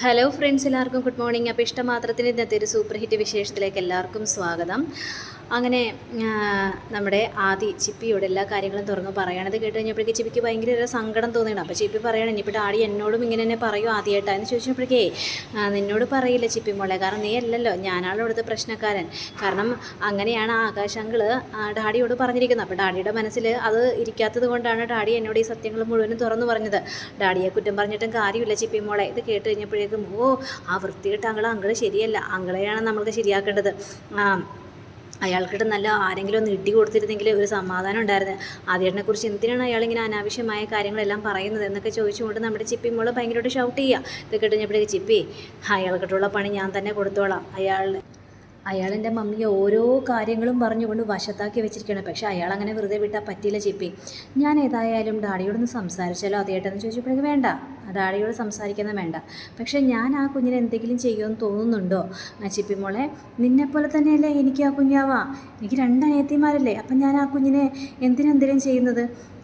Hello friends, എല്ലാവർക്കും good morning. അപ്പോൾ ഇഷ്ടമാത്രത്തിന് ഇന്നത്തെ ഒരു സൂപ്പർ ഹിറ്റ് വിശേഷത്തിലേക്ക് എല്ലാവർക്കും സ്വാഗതം. അങ്ങനെ നമ്മുടെ ചിപ്പിയോട് എല്ലാ കാര്യങ്ങളും തുറന്ന് പറയണത് കേട്ട് കഴിഞ്ഞപ്പോഴേക്ക് ചിപ്പിക്ക് ഭയങ്കര ഒരു സങ്കടം തോന്നിയാണ്. അപ്പോൾ ചിപ്പി പറയണം, ഇനിയിപ്പോൾ ഡാഡി എന്നോടും ഇങ്ങനെ തന്നെ പറയൂ ആദ്യമായിട്ടാന്ന് ചോദിച്ചപ്പോഴേക്കേ നിന്നോട് പറയില്ല ചിപ്പി മോളെ, കാരണം നീ അല്ലല്ലോ, ഞാനാണ് ഇവിടുത്തെ പ്രശ്നക്കാരൻ. കാരണം അങ്ങനെയാണ് ആകാശ് അങ്കിള് ഡാഡിയോട് പറഞ്ഞിരിക്കുന്നത്. അപ്പോൾ ഡാഡിയുടെ മനസ്സിൽ അത് ഇരിക്കാത്തത് കൊണ്ടാണ് ഡാഡി എന്നോട് ഈ സത്യങ്ങൾ മുഴുവനും തുറന്നു പറഞ്ഞത്. ഡാഡിയെ കുറ്റം പറഞ്ഞിട്ടും കാര്യമില്ല ചിപ്പി മോളെ. ഇത് കേട്ട് കഴിഞ്ഞപ്പോഴേക്കും ആ വൃത്തികെട്ട അങ്കിള് ശരിയല്ല, അങ്കിളെയാണ് നമ്മൾക്ക് ശരിയാക്കേണ്ടത്. അയാൾക്കിട്ട് നല്ല ആരെങ്കിലും ഒന്ന് ഇടി കൊടുത്തിരുന്നെങ്കിൽ ഒരു സമാധാനം ഉണ്ടായിരുന്നു. ആദ്യേട്ടനെക്കുറിച്ച് എന്തിനാണ് അയാളിങ്ങനെ അനാവശ്യമായ കാര്യങ്ങളെല്ലാം പറയുന്നത് എന്നൊക്കെ ചോദിച്ചുകൊണ്ട് നമ്മുടെ ചിപ്പി മോള് ഭയങ്കരമായിട്ട് ഷൗട്ട് ചെയ്യുക. ഇത് കഴിഞ്ഞപ്പോഴേക്ക് ചിപ്പി, അയാൾക്കിട്ടുള്ള പണി ഞാൻ തന്നെ കൊടുത്തോളാം. അയാളെൻ്റെ മമ്മിയെ ഓരോ കാര്യങ്ങളും പറഞ്ഞുകൊണ്ട് വശത്താക്കി വെച്ചിരിക്കുകയാണ്. പക്ഷേ അയാൾ അങ്ങനെ വെറുതെ വിട്ടാൽ പറ്റിയില്ല ചിപ്പി. ഞാൻ ഏതായാലും ഡാഡിയോടൊന്ന് സംസാരിച്ചാലോ അതേട്ടെന്ന് ചോദിച്ചപ്പോഴേക്ക് വേണ്ട, ഡാഡിയോട് സംസാരിക്കുന്നത് വേണ്ട. പക്ഷേ ഞാൻ ആ കുഞ്ഞിനെ എന്തെങ്കിലും ചെയ്യുമെന്ന് തോന്നുന്നുണ്ടോ ചിപ്പി മോളെ? നിന്നെപ്പോലെ തന്നെയല്ലേ എനിക്ക് ആ കുഞ്ഞാവാ. എനിക്ക് 2 അനിയത്തിമാരല്ലേ. അപ്പം ഞാൻ ആ കുഞ്ഞിനെ എന്തിനെന്തെങ്കിലും ചെയ്യുന്നത്?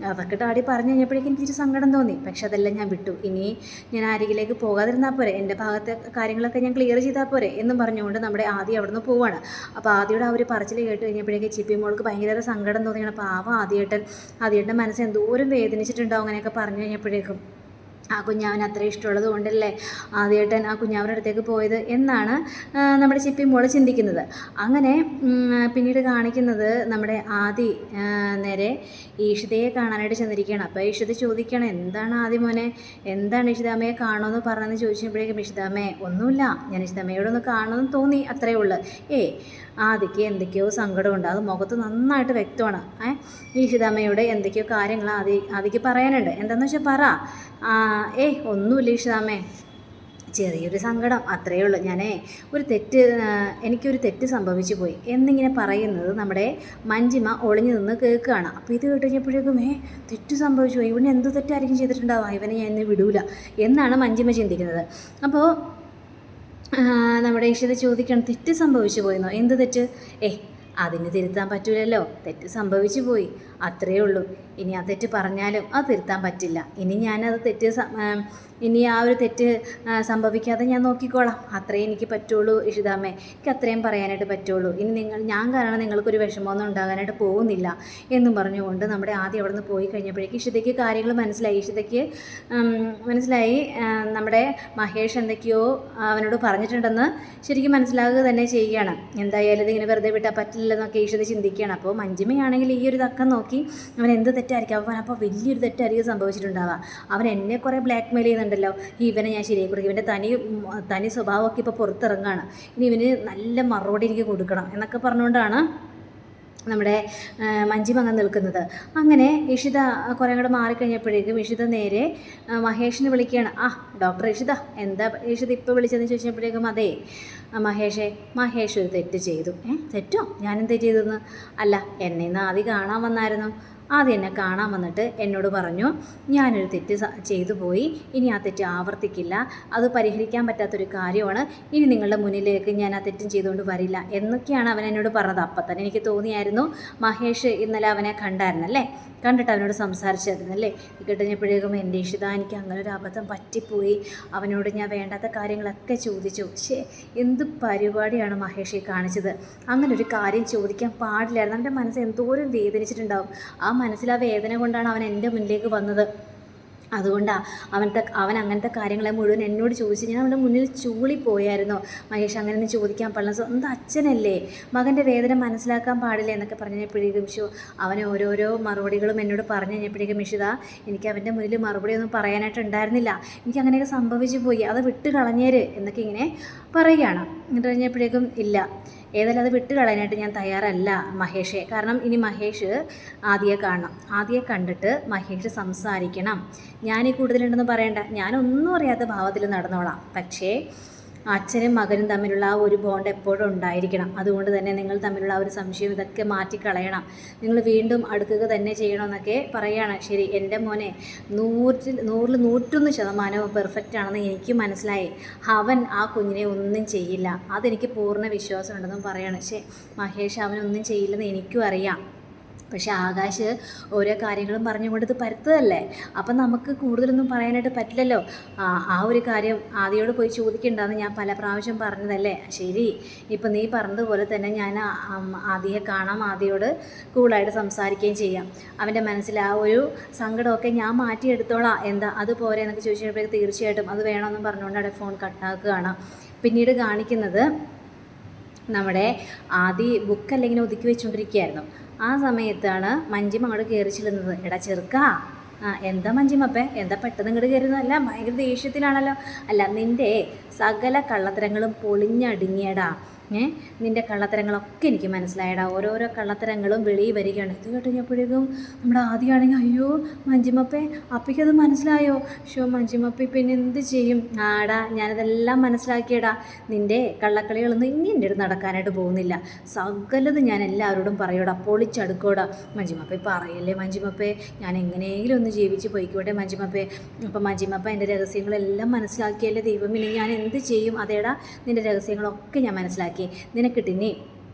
അതൊക്കെ ഡാഡി പറഞ്ഞു കഴിഞ്ഞപ്പോഴേക്കും എനിക്കൊരു സങ്കടം തോന്നി. പക്ഷെ അതെല്ലാം ഞാൻ വിട്ടു. ഇനി ഞാൻ ആരെങ്കിലേക്ക് പോകാതിരുന്നാൽ പോരെ, എൻ്റെ ഭാഗത്തെ കാര്യങ്ങളൊക്കെ ഞാൻ ക്ലിയർ ചെയ്താൽ പോരെ എന്നും പറഞ്ഞുകൊണ്ട് നമ്മുടെ ആദ്യം അവിടെ നിന്ന് പോവാണ്. അപ്പോൾ ആദ്യയുടെ ആ ഒരു പറച്ചിൽ കേട്ട് കഴിഞ്ഞപ്പോഴേക്കും ചിപ്പി മോൾക്ക് ഭയങ്കര സങ്കടം തോന്നിയാണ്. പാവം ആദ്യേട്ടൻ്റെ മനസ്സ് എന്തോരം വേദനിച്ചിട്ടുണ്ടാവും അങ്ങനെയൊക്കെ പറഞ്ഞു കഴിഞ്ഞപ്പോഴേക്കും. ആ കുഞ്ഞാവന് അത്ര ഇഷ്ടമുള്ളത് കൊണ്ടല്ലേ ആദ്യേട്ടൻ ആ കുഞ്ഞാവൻ്റെ അടുത്തേക്ക് പോയത് എന്നാണ് നമ്മുടെ ചിപ്പി മോള് ചിന്തിക്കുന്നത്. അങ്ങനെ പിന്നീട് കാണിക്കുന്നത് നമ്മുടെ നേരെ ഈഷിതയെ കാണാനായിട്ട് ചെന്നിരിക്കുകയാണ്. അപ്പോൾ ഈഷിത ചോദിക്കണം, എന്താണ് മോനെ, എന്താണ് ഇഷിതാമ്മയെ കാണുമെന്ന് പറഞ്ഞതെന്ന് ചോദിച്ചപ്പോഴേക്കും ഇഷിതാമ്മേ ഒന്നുമില്ല, ഞാൻ ഇഷിതാമ്മയോടൊന്ന് കാണുമെന്ന് തോന്നി, അത്രയേ ഉള്ളൂ. ആദിക്ക് എന്തൊക്കെയോ സങ്കടമുണ്ട്, അത് മുഖത്ത് നന്നായിട്ട് വ്യക്തമാണ്. ഈഷിതാമ്മയോട് എന്തൊക്കെയോ കാര്യങ്ങൾ ആദിക്ക് പറയാനുണ്ട്. എന്താണെന്ന് വെച്ചാൽ പറ. ഒന്നുമില്ല ഈഷിതാമ്മേ, ചെറിയൊരു സങ്കടം, അത്രയേ ഉള്ളൂ. എനിക്കൊരു തെറ്റ് സംഭവിച്ചു പോയി എന്നിങ്ങനെ പറയുന്നത് നമ്മുടെ മഞ്ജിമ ഒളിഞ്ഞു നിന്ന് കേൾക്കുകയാണ്. അപ്പോൾ ഇത് കേട്ട് കഴിഞ്ഞപ്പോഴേക്കും തെറ്റ് സംഭവിച്ചു പോയി, ഇവനെ എന്ത് തെറ്റായിരിക്കും ചെയ്തിട്ടുണ്ടാവുക, ഇവനെ ഞാൻ ഇന്ന് വിടൂല എന്നാണ് മഞ്ജിമ ചിന്തിക്കുന്നത്. അപ്പോൾ നമ്മുടെ ഈശ്വര ചോദിക്കണം, തെറ്റ് സംഭവിച്ചു പോയെന്നോ? എന്ത് തെറ്റ്? അതിന് തിരുത്താൻ പറ്റൂലല്ലോ, തെറ്റ് സംഭവിച്ചു പോയി, അത്രയേ ഉള്ളൂ. ഇനി ആ തെറ്റ് പറഞ്ഞാലും അത് തിരുത്താൻ പറ്റില്ല. ഇനി ആ ഒരു തെറ്റ് സംഭവിക്കാതെ ഞാൻ നോക്കിക്കോളാം, അത്രയും എനിക്ക് പറ്റുള്ളൂ ഇഷിതാമ്മേ, എനിക്ക് അത്രയും പറയാനായിട്ട് പറ്റുള്ളൂ. ഇനി ഞാൻ കാരണം നിങ്ങൾക്കൊരു വിഷമമൊന്നും ഉണ്ടാകാനായിട്ട് പോകുന്നില്ല എന്നും പറഞ്ഞുകൊണ്ട് നമ്മുടെ ആദ്യം അവിടെ നിന്ന് പോയി കഴിഞ്ഞപ്പോഴേക്ക് ഇഷിതയ്ക്ക് കാര്യങ്ങൾ മനസ്സിലായി. മനസ്സിലായി നമ്മുടെ മഹേഷ് എന്തൊക്കെയോ അവനോട് പറഞ്ഞിട്ടുണ്ടെന്ന് ശരിക്കും മനസ്സിലാകുക തന്നെ ചെയ്യുകയാണ്. എന്തായാലും ഇതിങ്ങനെ വെറുതെ വിട്ടാൽ പറ്റില്ലെന്നൊക്കെ ഇഷിത ചിന്തിക്കുകയാണ്. അപ്പോൾ മഞ്ജിമയാണെങ്കിൽ ഈ ഒരു തക്കം നോക്കി അവൻ എന്ത് തെറ്റായിരിക്കും, അപ്പോൾ വലിയൊരു തെറ്റായിരിക്കും സംഭവിച്ചിട്ടുണ്ടാവുക. അവൻ എന്നെ കുറേ ബ്ലാക്ക് മെയിൽ ചെയ്യുന്നുണ്ടല്ലോ, ഇവനെ ഞാൻ ശരിയായി കൊടുക്കും, ഇവൻ്റെ തനി സ്വഭാവമൊക്കെ ഇപ്പോൾ പുറത്തിറങ്ങുകയാണ്, ഇനി ഇവന് നല്ല മറുപടി എനിക്ക് കൊടുക്കണം എന്നൊക്കെ പറഞ്ഞുകൊണ്ടാണ് നമ്മുടെ മഞ്ജിമ അങ്ങ് നിൽക്കുന്നത്. അങ്ങനെ ഇഷിത കുറേ കൂടെ മാറിക്കഴിഞ്ഞപ്പോഴേക്കും ഇഷിത നേരെ മഹേഷിനെ വിളിക്കുകയാണ്. ഡോക്ടർ ഇഷിത, എന്താ ഇഷിത ഇപ്പോൾ വിളിച്ചതെന്ന് ചോദിച്ചപ്പോഴേക്കും അതെ മഹേഷ് ഒരു തെറ്റ് ചെയ്തു. തെറ്റോ? ഞാനെന്ത് ചെയ്തെന്ന്? അല്ല, എന്നെ ഇന്ന് ആദ്യം കാണാൻ വന്നായിരുന്നു. ആദ്യം എന്നെ കാണാൻ വന്നിട്ട് എന്നോട് പറഞ്ഞു, ഞാനൊരു തെറ്റ് ചെയ്തു പോയി, ഇനി ആ തെറ്റ് ആവർത്തിക്കില്ല, അത് പരിഹരിക്കാൻ പറ്റാത്തൊരു കാര്യമാണ്, ഇനി നിങ്ങളുടെ മുന്നിലേക്ക് ഞാൻ ആ തെറ്റും ചെയ്തുകൊണ്ട് വരില്ല എന്നൊക്കെയാണ് അവൻ എന്നോട് പറഞ്ഞത്. അപ്പം തന്നെ എനിക്ക് തോന്നിയായിരുന്നു മഹേഷ് ഇന്നലെ അവനെ കണ്ടായിരുന്നല്ലേ, കണ്ടിട്ട് അവനോട് സംസാരിച്ചായിരുന്നല്ലേ. കിട്ടഞ്ഞപ്പോഴേക്കും എൻ്റെ ഇഷിത, എനിക്ക് അങ്ങനെ ഒരു അബദ്ധം പറ്റിപ്പോയി, അവനോട് ഞാൻ വേണ്ടാത്ത കാര്യങ്ങളൊക്കെ ചോദിച്ചു. എന്ത് പരിപാടിയാണ് മഹേഷ് കാണിച്ചത്, അങ്ങനെ ഒരു കാര്യം ചോദിക്കാൻ പാടില്ലായിരുന്നു. അവൻ്റെ മനസ്സ് എന്തോരം വേദനിച്ചിട്ടുണ്ടാവും. ആ മനസ്സിൽ ആ വേദന കൊണ്ടാണ് അവൻ എൻ്റെ മുന്നിലേക്ക് വന്നത്. അതുകൊണ്ടാണ് അവൻ അങ്ങനത്തെ കാര്യങ്ങളെ മുഴുവൻ എന്നോട് ചോദിച്ചു. ഞാൻ അവൻ്റെ മുന്നിൽ ചൂളിപ്പോയായിരുന്നു. മഹേഷ് അങ്ങനെയൊന്നും ചോദിക്കാൻ പാടില്ല, സ്വന്തം അച്ഛനല്ലേ, മകൻ്റെ വേദന മനസ്സിലാക്കാൻ പാടില്ല എന്നൊക്കെ പറഞ്ഞപ്പോഴേക്കും അവൻ ഓരോരോ മറുപടികളും എന്നോട് പറഞ്ഞു കഴിഞ്ഞപ്പോഴേക്കും എനിക്ക് അവൻ്റെ മുന്നിൽ മറുപടി ഒന്നും പറയാനായിട്ട് ഉണ്ടായിരുന്നില്ല, എനിക്ക് അങ്ങനെയൊക്കെ സംഭവിച്ചു പോയി, അത് വിട്ട് കളഞ്ഞേര് എന്നൊക്കെ ഇങ്ങനെ പറയുകയാണ്. എന്നിട്ട് കഴിഞ്ഞപ്പോഴേക്കും ഇല്ല, ഏതായാലും അത് വിട്ട് കളയാനായിട്ട് ഞാൻ തയ്യാറല്ല മഹേഷേ. കാരണം ഇനി മഹേഷ് ആദ്യയെ കാണണം, ആദ്യയെ കണ്ടിട്ട് മഹേഷ് സംസാരിക്കണം. ഞാനീ കൂടുതലുണ്ടെന്ന് പറയണ്ട, ഞാനൊന്നും അറിയാത്ത ഭാവത്തിൽ നടന്നോളാം. പക്ഷേ അച്ഛനും മകനും തമ്മിലുള്ള ആ ഒരു ബോണ്ട് എപ്പോഴും ഉണ്ടായിരിക്കണം. അതുകൊണ്ട് തന്നെ നിങ്ങൾ തമ്മിലുള്ള ആ ഒരു സംശയം ഇതൊക്കെ മാറ്റിക്കളയണം, നിങ്ങൾ വീണ്ടും അടുക്കുക തന്നെ ചെയ്യണമെന്നൊക്കെ പറയുകയാണ്. ശരി, എൻ്റെ മോനെ 100ൽ 101% പെർഫെക്റ്റ് ആണെന്ന് എനിക്ക് മനസ്സിലായി. അവൻ ആ കുഞ്ഞിനെ ഒന്നും ചെയ്യില്ല, അതെനിക്ക് പൂർണ്ണ വിശ്വാസമുണ്ടെന്നും പറയാണ്. മഹേഷ് അവനൊന്നും ചെയ്യില്ലെന്ന് എനിക്കും അറിയാം. പക്ഷെ ആകാശ് ഓരോ കാര്യങ്ങളും പറഞ്ഞുകൊണ്ട് ഇത് പരുത്തതല്ലേ. അപ്പം നമുക്ക് കൂടുതലൊന്നും പറയാനായിട്ട് പറ്റില്ലല്ലോ. ആ ഒരു കാര്യം ആദിയോട് പോയി ചോദിക്കണ്ടെന്ന് ഞാൻ പല പ്രാവശ്യം പറഞ്ഞതല്ലേ. ശരി, ഇപ്പം നീ പറഞ്ഞതുപോലെ തന്നെ ഞാൻ ആദിയെ കാണാം, ആദിയോട് കൂളായിട്ട് സംസാരിക്കുകയും ചെയ്യാം. അവൻ്റെ മനസ്സിൽ ആ ഒരു സങ്കടമൊക്കെ ഞാൻ മാറ്റിയെടുത്തോളാം. എന്താ അതുപോലെ എന്നൊക്കെ ചോദിച്ചപ്പോഴേക്ക് തീർച്ചയായിട്ടും അത് വേണമെന്നും പറഞ്ഞുകൊണ്ട് അവിടെ ഫോൺ കട്ടാക്കുകയാണ്. പിന്നീട് കാണിക്കുന്നത് നമ്മുടെ ആദി ബുക്കല്ല ഇങ്ങനെ ഒതുക്കി വെച്ചുകൊണ്ടിരിക്കുകയായിരുന്നു. ആ സമയത്താണ് മഞ്ജിമ അങ്ങോട്ട് കയറി ചെല്ലുന്നത്. എടാ ചെറുക്കാ, എന്താ മഞ്ജിമപ്പേ, എന്താ പെട്ടെന്ന് ഇങ്ങോട്ട് കയറുന്നതല്ല, ഭയങ്കര ദേഷ്യത്തിലാണല്ലോ. അല്ല, നിൻ്റെ സകല കള്ളത്തരങ്ങളും പൊളിഞ്ഞടുങ്ങിയടാ. നിൻ്റെ കള്ളത്തരങ്ങളൊക്കെ എനിക്ക് മനസ്സിലായടാ. ഓരോരോ കള്ളത്തരങ്ങളും വെളിയിൽ വരികയാണ്. ഇത് കേട്ടുകഴിഞ്ഞപ്പോഴേക്കും നമ്മുടെ ആദ്യമാണെങ്കിൽ അയ്യോ മഞ്ജിമപ്പേ, അപ്പയ്ക്കത് മനസ്സിലായോ? മഞ്ജിമപ്പ പിന്നെ എന്ത് ചെയ്യും? ആടാ, ഞാനതെല്ലാം മനസ്സിലാക്കിയടാ. നിൻ്റെ കള്ളക്കളികളൊന്നും ഇനി എൻ്റെ അടുത്ത് നടക്കാനായിട്ട് പോകുന്നില്ല. സകലത് ഞാൻ എല്ലാവരോടും പറയൂടാ, പൊളിച്ചടുക്കോടാ. മഞ്ജിമപ്പേ പറയല്ലേ മഞ്ജിമപ്പേ, ഞാൻ എങ്ങനെയെങ്കിലും ഒന്ന് ജീവിച്ച് പോയിക്കോട്ടെ മഞ്ജിമപ്പേ. അപ്പം മഞ്ജിമപ്പ എൻ്റെ രഹസ്യങ്ങളെല്ലാം മനസ്സിലാക്കിയല്ലേ ദൈവം, ഇനി ഞാൻ എന്ത് ചെയ്യും? അതേടാ, നിൻ്റെ രഹസ്യങ്ങളൊക്കെ ഞാൻ മനസ്സിലാക്കി. നിനക്കിട്ടിനി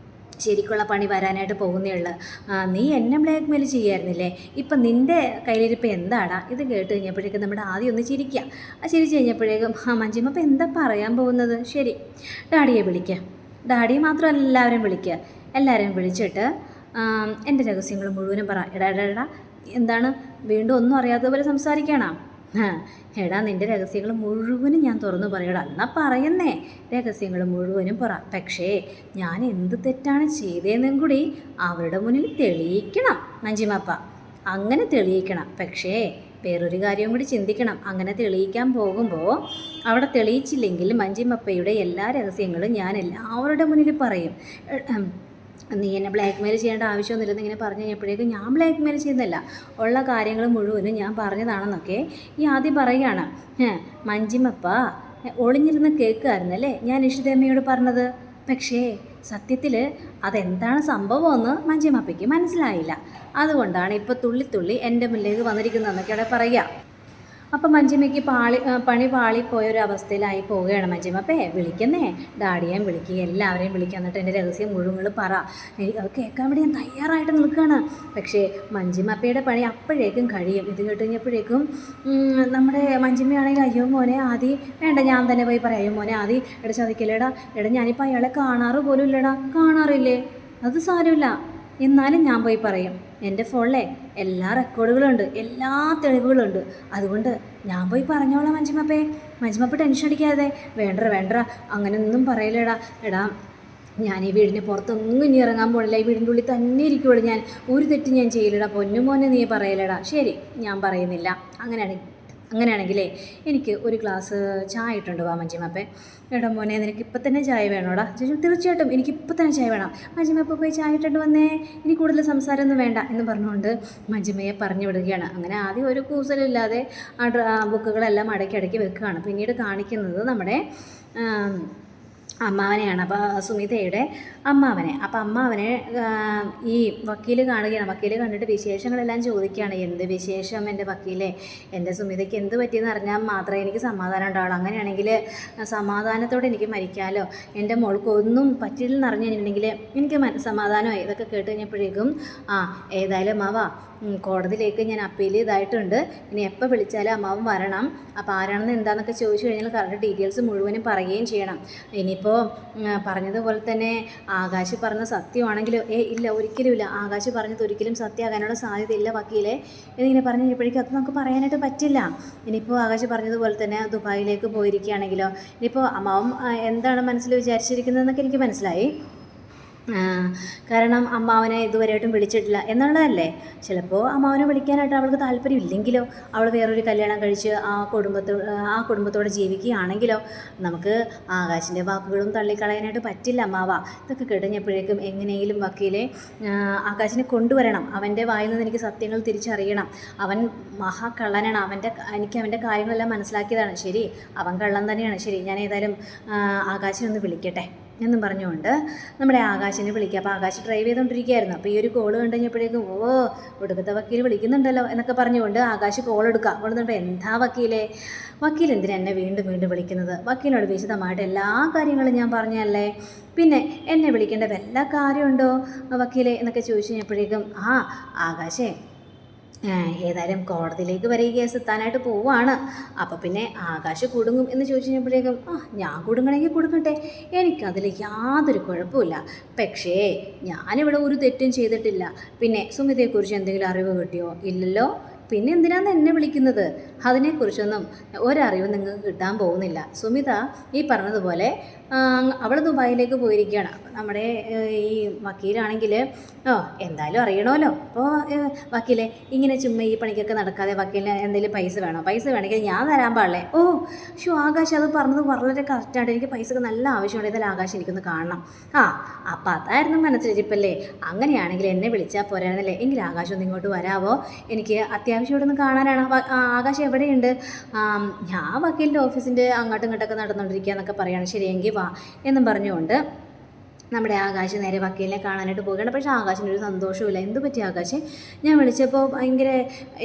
ശരിക്കുള്ള പണി വരാനായിട്ട് പോകുന്നേ ഉള്ളൂ. നീ എന്നെ ബ്ലാക്ക് മെയിൽ ചെയ്യായിരുന്നില്ലേ, ഇപ്പം നിൻ്റെ കയ്യിലിരിപ്പം എന്താടാ? ഇത് കേട്ട് കഴിഞ്ഞപ്പോഴേക്കും നമ്മുടെ ആദ്യം ഒന്ന് ചിരിക്കുക. ചിരിച്ച് കഴിഞ്ഞപ്പോഴേക്കും മഞ്ജിമ അപ്പം എന്താ പറയാൻ പോകുന്നത്? ശരി, ഡാഡിയെ വിളിക്കുക. ഡാഡിയെ മാത്രമല്ല എല്ലാവരെയും വിളിക്കുക. എല്ലാവരെയും വിളിച്ചിട്ട് എൻ്റെ രഹസ്യങ്ങൾ മുഴുവനും പറ. എടാ എന്താണ് വീണ്ടും ഒന്നും അറിയാത്തതുപോലെ സംസാരിക്കണം? എടാ, നിൻ്റെ രഹസ്യങ്ങൾ മുഴുവനും ഞാൻ തുറന്നു പറയടാ. എന്നാൽ പറയുന്നേ, രഹസ്യങ്ങൾ മുഴുവനും പറ. പക്ഷേ ഞാൻ എന്ത് തെറ്റാണ് ചെയ്തതെന്നും കൂടി അവരുടെ മുന്നിൽ തെളിയിക്കണം മഞ്ജിമപ്പ. അങ്ങനെ തെളിയിക്കണം. പക്ഷേ വേറൊരു കാര്യം കൂടി ചിന്തിക്കണം. അങ്ങനെ തെളിയിക്കാൻ പോകുമ്പോൾ അവിടെ തെളിയിച്ചില്ലെങ്കിൽ മഞ്ജിമപ്പയുടെ എല്ലാ രഹസ്യങ്ങളും ഞാൻ എല്ലാവരുടെ മുന്നിൽ പറയും. നീ എന്നെ ബ്ലാക്ക് മെയിൽ ചെയ്യേണ്ട ആവശ്യമൊന്നുമില്ലെന്ന് ഇങ്ങനെ പറഞ്ഞു കഴിഞ്ഞപ്പോഴേക്കും ഞാൻ ബ്ലാക്ക് മെയിൽ ചെയ്യുന്നില്ല, ഉള്ള കാര്യങ്ങൾ മുഴുവനും ഞാൻ പറഞ്ഞതാണെന്നൊക്കെ ഈ ആദ്യം പറയുകയാണ്. മഞ്ജിമപ്പ ഒളിഞ്ഞിരുന്ന് കേൾക്കുമായിരുന്നല്ലേ ഞാൻ ഇഷിതമ്മയോട് പറഞ്ഞത്. പക്ഷേ സത്യത്തിൽ അതെന്താണ് സംഭവമെന്ന് മഞ്ജിമപ്പയ്ക്ക് മനസ്സിലായില്ല. അതുകൊണ്ടാണ് ഇപ്പോൾ തുള്ളി എൻ്റെ മുന്നിലേക്ക് വന്നിരിക്കുന്നതെന്നൊക്കെ അവിടെ പറയുക. അപ്പം മഞ്ജിമയ്ക്ക് പണി പാളിപ്പോയൊരു അവസ്ഥയിലായി പോവുകയാണ്. മഞ്ജിമപ്പേ വിളിക്കുന്നേ, ഡാഡിയേയും വിളിക്കുക, എല്ലാവരെയും വിളിക്കുക. എന്നിട്ട് എൻ്റെ രഹസ്യം മുഴുവൻ പറ. അത് കേൾക്കാൻ വേണ്ടി ഞാൻ തയ്യാറായിട്ട് നിൽക്കുകയാണ്. പക്ഷേ മഞ്ജിമപ്പയുടെ പണി അപ്പോഴേക്കും കഴിയും. ഇത് കേട്ട് കഴിഞ്ഞപ്പോഴേക്കും നമ്മുടെ മഞ്ജിമയാണെങ്കിൽ അയ്യോ മോനെ ആദി, വേണ്ട ഞാൻ തന്നെ പോയി പറയാം. അയ്യോ മോനെ ആദി, ചതിക്കല്ലേടാ, ഞാനിപ്പോൾ അയാളെ കാണാറ് പോലും ഇല്ലടാ. കാണാറില്ലേ? അത് സാരമില്ല, എന്നാലും ഞാൻ പോയി പറയും. എൻ്റെ ഫോണിലെ എല്ലാ റെക്കോർഡുകളുണ്ട്, എല്ലാ തെളിവുകളുണ്ട്. അതുകൊണ്ട് ഞാൻ പോയി പറഞ്ഞോളാം മഞ്ജിമപ്പേ. മഞ്ജിമപ്പ ടെൻഷൻ അടിക്കാതെ. വേണ്ട അങ്ങനെയൊന്നും പറയില്ലേടാ. എടാ, ഞാൻ ഈ വീടിന് പുറത്തൊന്നും ഇനി ഇറങ്ങാൻ പോണില്ല, ഈ വീടിൻ്റെ ഉള്ളിൽ തന്നെ ഇരിക്കുള്ളൂ. ഞാൻ ഒരു തെറ്റ് ഞാൻ ചെയ്യില്ലടാ. പൊന്നുമോനെ നീ പറയില്ലടാ. ശരി, ഞാൻ പറയുന്നില്ല. അങ്ങനെയാണെങ്കിലേ എനിക്ക് ഒരു ഗ്ലാസ് ചായ ഇട്ടുണ്ട് വാ മഞ്ജിമപ്പേ. എടാ മോനെ, നിനക്ക് ഇപ്പം തന്നെ ചായ വേണോടാ? തീർച്ചയായിട്ടും എനിക്കിപ്പം തന്നെ ചായ വേണം. മഞ്ജിമപ്പ പോയി ചായ ഇട്ടിട്ട് വന്നേ, ഇനി കൂടുതൽ സംസാരമൊന്നും വേണ്ട എന്ന് പറഞ്ഞുകൊണ്ട് മഞ്ജിമയെ പറഞ്ഞു വിടുകയാണ്. അങ്ങനെ ആദ്യം ഒരു കൂസലില്ലാതെ ആ ബുക്കുകളെല്ലാം അടക്കി വെക്കുകയാണ്. പിന്നീട് കാണിക്കുന്നത് നമ്മുടെ അമ്മാവനെയാണ്. അപ്പോൾ സുമിതയുടെ അമ്മാവനെ. അപ്പോൾ അമ്മാവനെ ഈ വക്കീൽ കാണുകയാണ്. വക്കീൽ കണ്ടിട്ട് വിശേഷങ്ങളെല്ലാം ചോദിക്കുകയാണ്. എന്ത് വിശേഷം എൻ്റെ വക്കീലെ? എൻ്റെ സുമിതയ്ക്ക് എന്ത് പറ്റിയെന്ന് അറിഞ്ഞാൽ മാത്രമേ എനിക്ക് സമാധാനം ഉണ്ടാവുള്ളൂ. അങ്ങനെയാണെങ്കിൽ സമാധാനത്തോടെ എനിക്ക് മരിക്കാമല്ലോ. എൻ്റെ മോൾക്ക് ഒന്നും പറ്റില്ലെന്ന് അറിഞ്ഞു കഴിഞ്ഞിട്ടുണ്ടെങ്കിൽ എനിക്ക് സമാധാനമായി. ഇതൊക്കെ കേട്ട് കഴിഞ്ഞപ്പോഴേക്കും ഏതായാലും അമ്മാവാ, കോടതിയിലേക്ക് ഞാൻ അപ്പീൽ ചെയ്തായിട്ടുണ്ട്. ഇനി എപ്പോൾ വിളിച്ചാലും അമ്മാവൻ വരണം. അപ്പോൾ ആരാണെന്ന് എന്താണെന്നൊക്കെ ചോദിച്ചു കഴിഞ്ഞാൽ കറക്റ്റ് ഡീറ്റെയിൽസ് മുഴുവനും പറയുകയും ചെയ്യണം. ഇനിയിപ്പോൾ പറഞ്ഞതുപോലെ തന്നെ ആകാശ് പറഞ്ഞ സത്യമാണെങ്കിലോ ഇല്ല, ഒരിക്കലുമില്ല. ആകാശ് പറഞ്ഞത് ഒരിക്കലും സത്യമാകാനുള്ള സാധ്യതയില്ല വക്കീലെ എന്നിങ്ങനെ പറഞ്ഞു കഴിഞ്ഞപ്പോഴേക്കും അത് നമുക്ക് പറയാനായിട്ട് പറ്റില്ല. ഇനിയിപ്പോൾ ആകാശ് പറഞ്ഞതുപോലെ തന്നെ ദുബായിലേക്ക് പോയിരിക്കുകയാണെങ്കിലോ, ഇനിയിപ്പോൾ അമ്മാവൻ എന്താണ് മനസ്സിൽ വിചാരിച്ചിരിക്കുന്നതെന്നൊക്കെ എനിക്ക് മനസ്സിലായി. കാരണം അമ്മാവനെ ഇതുവരെയായിട്ടും വിളിച്ചിട്ടില്ല എന്നുള്ളതല്ലേ. ചിലപ്പോൾ അമ്മാവനെ വിളിക്കാനായിട്ട് അവൾക്ക് താല്പര്യമില്ലെങ്കിലോ, അവൾ വേറൊരു കല്യാണം കഴിച്ച് ആ കുടുംബത്തോടെ ജീവിക്കുകയാണെങ്കിലോ നമുക്ക് ആകാശിൻ്റെ വാക്കുകളും തള്ളിക്കളയാനായിട്ട് പറ്റില്ല അമ്മാവ. ഇതൊക്കെ കഴിഞ്ഞപ്പോഴേക്കും എങ്ങനെയെങ്കിലും വക്കീലെ ആകാശിനെ കൊണ്ടുവരണം. അവൻ്റെ വായിൽ നിന്ന് എനിക്ക് സത്യങ്ങൾ തിരിച്ചറിയണം. അവൻ മഹാകള്ളനാണ്. എനിക്ക് അവൻ്റെ കാര്യങ്ങളെല്ലാം മനസ്സിലാക്കിയതാണ്. ശരി, അവൻ കള്ളൻ തന്നെയാണ്. ശരി, ഞാൻ ഏതായാലും ആകാശിനെ ഒന്ന് വിളിക്കട്ടെ. എന്നും പറഞ്ഞുകൊണ്ട് നമ്മുടെ ആകാശിനെ വിളിക്കുക. അപ്പോൾ ആകാശ് ഡ്രൈവ് ചെയ്തുകൊണ്ടിരിക്കുകയായിരുന്നു. അപ്പോൾ ഈ ഒരു കോൾ കണ്ടു കഴിഞ്ഞപ്പോഴേക്കും ഒടുക്കത്തെ വക്കീൽ വിളിക്കുന്നുണ്ടല്ലോ എന്നൊക്കെ പറഞ്ഞുകൊണ്ട് ആകാശ് കോൾ എടുക്കുക. കൊണ്ടുവന്നിട്ട് എന്താ വക്കീൽ എന്തിനാ എന്നെ വീണ്ടും വീണ്ടും വിളിക്കുന്നത്? വക്കീലിനോട് വിശദമായിട്ട് എല്ലാ കാര്യങ്ങളും ഞാൻ പറഞ്ഞല്ലേ, പിന്നെ എന്നെ വിളിക്കേണ്ട വല്ല കാര്യമുണ്ടോ വക്കീലെ എന്നൊക്കെ ചോദിച്ചു കഴിഞ്ഞപ്പോഴേക്കും ആകാശേ ഏതായാലും കോടതിയിലേക്ക് വരെ ഈ കേസ് എത്താനായിട്ട് പോവാണ്. അപ്പോൾ പിന്നെ ആകാശ് കുടുങ്ങും എന്ന് ചോദിച്ചു കഴിഞ്ഞപ്പോഴേക്കും ഞാൻ കുടുങ്ങണമെങ്കിൽ കുടുങ്ങട്ടെ, എനിക്കതിൽ യാതൊരു കുഴപ്പമില്ല. പക്ഷേ ഞാനിവിടെ ഒരു തെറ്റും ചെയ്തിട്ടില്ല. പിന്നെ സുമിതയെക്കുറിച്ച് എന്തെങ്കിലും അറിവ് കിട്ടിയോ? ഇല്ലല്ലോ. പിന്നെ എന്തിനാണ് എന്നെ വിളിക്കുന്നത്? അതിനെക്കുറിച്ചൊന്നും ഒരറിവ് നിങ്ങൾക്ക് കിട്ടാൻ പോകുന്നില്ല. സുമിത ഈ പറഞ്ഞതുപോലെ അവൾ ദുബായിലേക്ക് പോയിരിക്കുകയാണ്. അപ്പോൾ നമ്മുടെ ഈ വക്കീലാണെങ്കിൽ എന്തായാലും അറിയണമല്ലോ. അപ്പോൾ വക്കീലെ ഇങ്ങനെ ചുമ്മാ ഈ പണിക്കൊക്കെ നടക്കാതെ വക്കീലിന് എന്തെങ്കിലും പൈസ വേണോ? പൈസ വേണമെങ്കിൽ ഞാൻ തരാൻ പാടില്ലേ? ആകാശ് അത് പറഞ്ഞത് വളരെ കറക്റ്റായിട്ട്. എനിക്ക് പൈസക്ക് നല്ല ആവശ്യമുണ്ട്. ഇതിൽ ആകാശം എനിക്കൊന്ന് കാണണം. അപ്പം അതായിരുന്നു മനസ്സിലിരിപ്പല്ലേ. അങ്ങനെയാണെങ്കിൽ എന്നെ വിളിച്ചാൽ പോരായിരുന്നല്ലേ? എങ്കിൽ ആകാശം ഒന്ന് ഇങ്ങോട്ട് വരാവോ? എനിക്ക് അത്യാവശ്യം ഇവിടെ ഒന്ന് കാണാനാണ്. ആകാശം എവിടെയുണ്ട്? ഞാൻ വക്കീലിൻ്റെ ഓഫീസിൻ്റെ അങ്ങോട്ടും ഇങ്ങോട്ടൊക്കെ നടന്നുകൊണ്ടിരിക്കുക എന്നൊക്കെ പറയുകയാണ്. ശരിയെങ്കിൽ വാ എന്നും പറഞ്ഞുകൊണ്ട് നമ്മുടെ ആകാശ് നേരെ വക്കീലിനെ കാണാനായിട്ട് പോവുകയാണ്. പക്ഷേ ആകാശിന് ഒരു സന്തോഷമില്ല. എന്ത് പറ്റി ആകാശ്? ഞാൻ വിളിച്ചപ്പോൾ ഭയങ്കര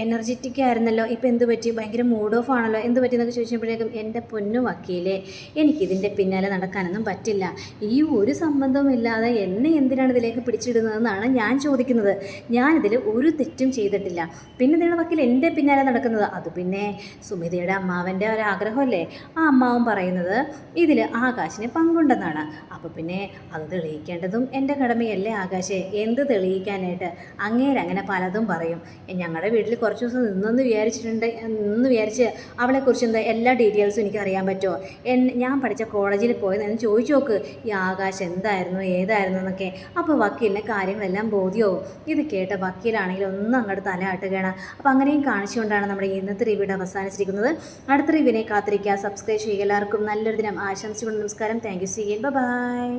എനർജറ്റിക് ആയിരുന്നല്ലോ, ഇപ്പം എന്ത് പറ്റി? ഭയങ്കര മൂഡ് ഓഫ് ആണല്ലോ, എന്ത് പറ്റി എന്നൊക്കെ ചോദിച്ചപ്പോഴേക്കും എൻ്റെ പൊന്നു വക്കീലെ, എനിക്കിതിൻ്റെ പിന്നാലെ നടക്കാനൊന്നും പറ്റില്ല. ഈ ഒരു സംബന്ധവുമില്ലാതെ എന്നെ എന്തിനാണ് ഇതിലേക്ക് പിടിച്ചിടുന്നതെന്നാണ് ഞാൻ ചോദിക്കുന്നത്. ഞാനിതിൽ ഒരു തെറ്റും ചെയ്തിട്ടില്ല. പിന്നെ എന്തിനാണ് വക്കീൽ എൻ്റെ പിന്നാലെ നടക്കുന്നത്? അത് പിന്നെ സുമിതയുടെ അമ്മാവൻ്റെ ഒരാഗ്രഹമല്ലേ. ആ അമ്മാവൻ പറയുന്നത് ഇതിൽ ആകാശിന് പങ്കുണ്ടെന്നാണ്. അപ്പോൾ പിന്നെ അത് തെളിയിക്കേണ്ടതും എൻ്റെ കടമയല്ലേ ആകാശേ? എന്ത് തെളിയിക്കാനായിട്ട്? അങ്ങേരങ്ങനെ പലതും പറയും. ഞങ്ങളുടെ വീട്ടിൽ കുറച്ച് ദിവസം നിന്നെന്ന് വിചാരിച്ച് അവളെക്കുറിച്ച് എന്താ എല്ലാ ഡീറ്റെയിൽസും എനിക്ക് അറിയാൻ പറ്റുമോ? ഞാൻ പഠിച്ച കോളേജിൽ പോയതെന്ന് ചോദിച്ചു നോക്ക്. ഈ ആകാശ് എന്തായിരുന്നു ഏതായിരുന്നു എന്നൊക്കെ. അപ്പോൾ വക്കീലിന് കാര്യങ്ങളെല്ലാം ബോധ്യവും. ഇത് കേട്ട വക്കീലാണെങ്കിൽ ഒന്നും അങ്ങോട്ട് തലയാട്ടുകയാണ്. അപ്പോൾ അങ്ങനെയും കാണിച്ചുകൊണ്ടാണ് നമ്മുടെ ഇന്നത്തെ റിവ്യൂടെ അവസാനിച്ചിരിക്കുന്നത്. അടുത്ത റിവ്യൂവിനെ കാത്തിരിക്കുക. സബ്സ്ക്രൈബ് ചെയ്യുക. എല്ലാവർക്കും നല്ലൊരു ദിനം ആശംസിച്ചുകൊണ്ട് നമസ്കാരം. Thank you. See you. By.